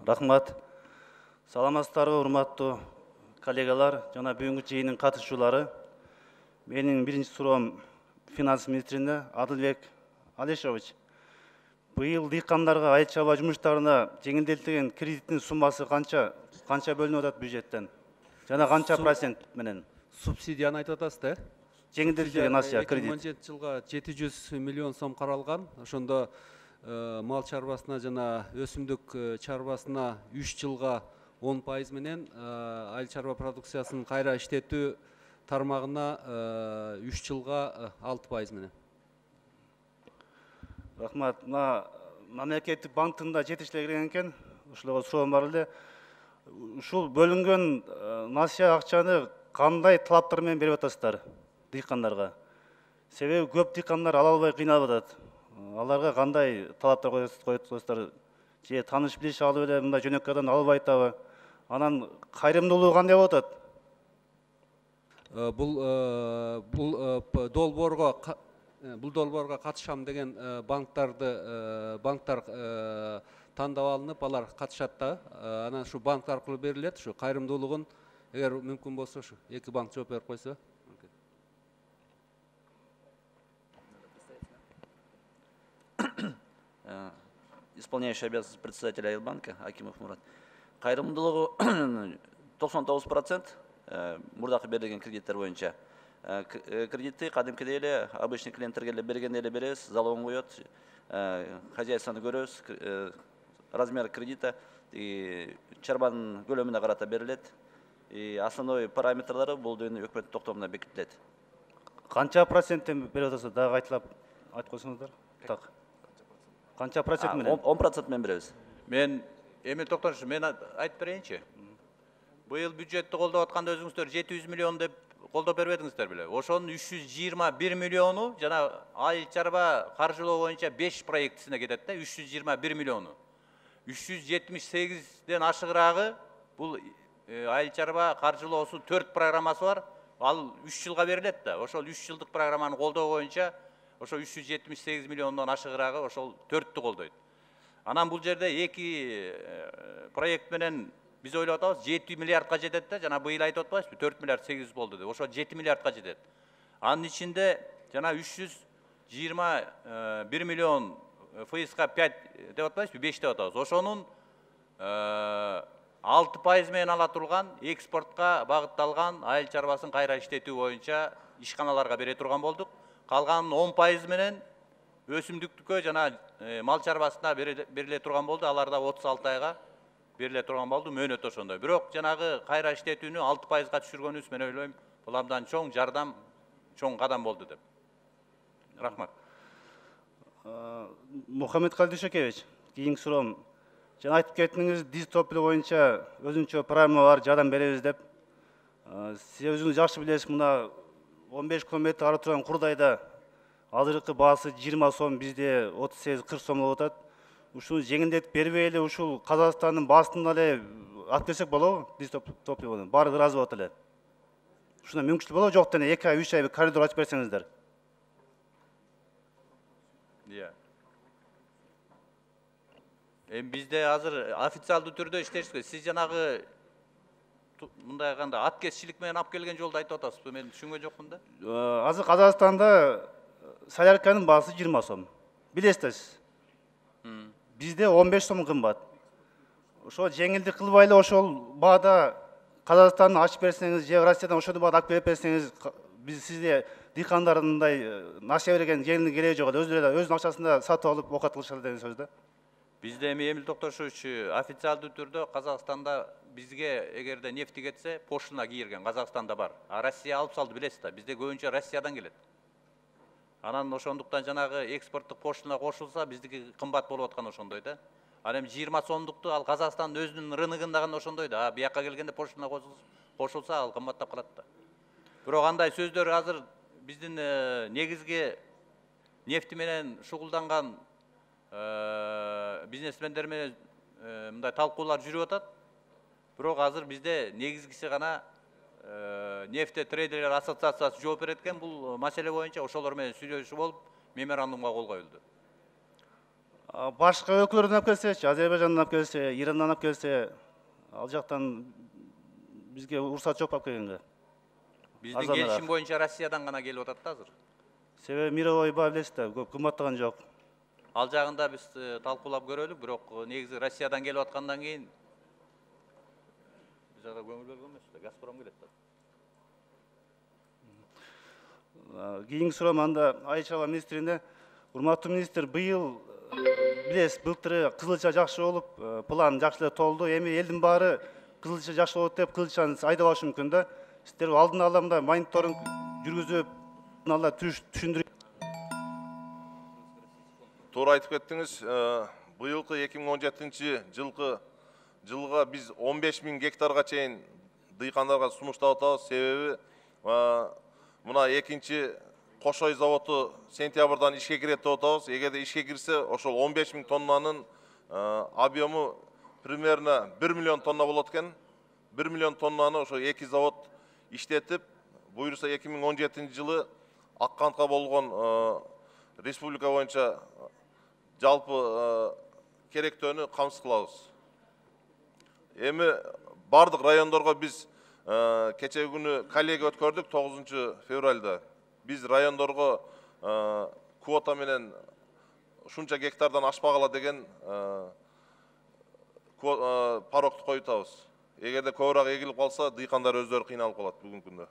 Рахмат. Саламатсыздарбы, урматтуу коллегалар, жана бүгүнкү жыйындын катышуучулары. Менин биринчи суроом финанс министрине Адылбек Алишович. Быйыл дыйкандарга айыл чарба жумуштарына жеңилдетилген кредиттин суммасы канча бөлүнүп атат бюджеттен? Жана канча процент менен? Субсидияны айтып атасыз да? Жеңилдетилген Асия кредит. 2017 жылга 700 миллион сом каралган. Ошондо мал чарбасына жана өсүмдүк чарбасына 3 жылга 10% менен, айыл чарба продукциясын кайра иштетүү тармагына 3 жылга 6% менен. Рахмат. Мамлекеттик банктын да жетекчилери келген экен. Ушуларга суроом бар эле. Ушул бөлүнгөн насия акчаны кандай талаптар менен берип атасыздар дыйкандарга? Себеби көп дыйкандар ала албай кыйналып атат. Аларга кандай талаптар коюп атасыздар? Же тааныш билиш алып эле мындай жөнөкөйдөн албай атабы? Анан кайрымдуулугу кандай болуп атат? Бул долбоорго катышам деген банктар тандап алынып, алар катышат да. Анан ушу банк аркылуу берилет. Ушу кайрымдуулугун эгер мүмкүн болсо ушу эки банк жооп берип койсо. Исполняющий обязанности председателя Айылбанка Акимов Мурат. Кайрымдуулугу 99% мурдакы берилген кредиттер боюнча. Кредитти кадимкидей эле обычный клиенттерге эле бергендей эле беребиз, залогун коет, хозяйствону көрөбүз, размер кредита чарбанын көлөмүнө карата берилет. Основной параметрлары бул жөнүндө өкмөт токтомуна бекитилет. Канча проценттен берип атасыздар? Дагы айтып койсоңуздар. Так. Канча процент менен? 10% менен беребиз. Мен Эмил Токтонович, мен айтып берейинчи. Быйыл бюджетти колдоп атканда өзүңүздөр 700 миллион деп колдоп бербедиңиздер беле. Ошонун 321 миллиону жана айыл чарба каржылоо боюнча 5 проектисине кетет да, 321 миллиону. 378ден ашыгыраагы бул айыл чарба каржылоосу 4 программасы бар. Ал 3 жылга берилет да. Ошол 3 жылдык программаны колдоо боюнча ошо 378 миллиондон ашыгыраагы ошол 4-тү колдойт. Анан бул жерде 2 проект менен биз ойлоп атабыз 7 миллиардка жетет да, жана быйыл айтып атпайсызбы 4 миллиард 800 болду деп. Ошо 7 миллиардка жетет. Анын ичинде жана 321 миллион ФСК 5 деп атпайсызбы, 5 деп атабыз. Ошонун 6% менен ала турган экспортко багытталган айыл чарбасын кайра иштетүү боюнча ишканаларга бере турган болдук. Калганын 10% менен өсүмдүктүккө жана мал чарбасына бериле турган болду. Аларда 36 айга бериле турган болду, мөөнөт ошондой. Бирок жанагы кайра иштетүүнү 6%га түшүргөнүбүз мен ойлойм, бул абдан чоң жардам, чоң кадам болду деп. Рахмат. Мухаммед Калдышекевич, кийинки суроом. Жана айтып кеттиңиз, диз топливо боюнча өзүнчө программа бар, жардам беребиз деп. Сиз өзүңүз жакшы билесиз, мына 15 километр ары турган Курдайда азыркы баасы 20 сом, бизде 38-40 сом болуп атат. Ушуну жеңилдетип бербей эле ушул Казакстандын баасына эле алып берсек болобу? Диз топливону баары ыраазы болот эле. Ушуна мүмкүнчүлүк болобу, жок дене 2 ай, 3 ай коридор ачып берсеңиздер. Бизде азыр официалдуу түрдө иштешпейт. Сиз жанагы мындай кандай аткезчилик менен алып келген жолду айтып атасызбы? Мен түшүнгөн жокмун да. Азыр Казакстанда солярканын баасы 20 сом. Билесиз. Бизде 15 сом кымбат. Ошо жеңилдик кылбай эле ошол баада Казакстанды ачып берсеңиз, же Россиядан ошол баада алып келип берсеңиз, биз сизде дыйкандардын мындай насия берген жеңилдик кереги жок. Өзүнүн акчасында сатып алып окат кылышат деген сөз да. Бизде Эмил Токтошевич официалдуу түрдө Казакстанда бизге эгерде нефти кетсе, поштына кийирген Казакстанда бар. А Россия алып салды, билесиз да. Бизде көбүнчө Россиядан келет. Анан ошондуктан жанагы экспорттук поштына кошулса, биздики кымбат болуп аткан ошондой да. Ал эми 20 сомдукту ал Казакстандын өзүнүн рыногундагы ошондой да. А бияка келгенде поштына кошулса, ал кымбаттап калат да. Бирок андай сөздөр азыр биздин негизги нефти менен шугулданган бизнесмендер менен мындай талкуулар жүрүп атат. Бирок азыр бизде негизгиси гана нефтетрейдерлер ассоциациясы жооп берет экен бул маселе боюнча. Ошолор менен сүйлөшүү болуп, меморандумга кол коюлду. Башка өлкөлөрдөн алып келсечи, Азербайжандан алып келсе, Ирандан алып келсе, ал жактан бизге уруксат жок алып келгенге. Биздин Арзаныраак. келишим боюнча Россиядан гана келип атат да азыр. Себеби мировой баа билесиз да, көп кымбаттаган жок. Ал жагында биз талкуулап көрөлү, бирок негизи Россиядан келип аткандан кийин биз ага көңүл бөлгөн эмес да, Газпром келет да. Кийинки суроом анда Айыл чарба министрине. Урматтуу министр, быйыл билесиз, былтыры кызылча жакшы болуп, план жакшы эле толду. Эми элдин баары кызылча жакшы болот деп кызылчаны айдабашы мүмкүн да. Сиздер алдын ала мындай мониторинг жүргүзүп, алдын ала түшүндүрүп. Туура айтып кеттиңиз. Быйылкы 2017 жылга биз 15 000 гектарга чейин дыйкандарга сунуштап атабыз. Себеби мына экинчи Кошой заводу сентябрдан ишке кирет деп атабыз. Эгерде ишке кирсе, ошол 15 000 тоннанын объему примерно 1 миллион тонна болот экен. 1 миллион тоннаны ошо эки завод иштетип, буюрса 2017 жылы Аккантка болгон республика боюнча жалпы керектөөнү камсыз кылабыз. Эми бардык райондорго биз кечеги күнү коллегия өткөрдүк 9 февралда. Биз райондорго квота менен ушунча гектардан ашпагыла деген парокту коюп атабыз. Эгерде көбүрөөк эгилип калса, дыйкандар өздөрү кыйналып калат бүгүнкү күндө.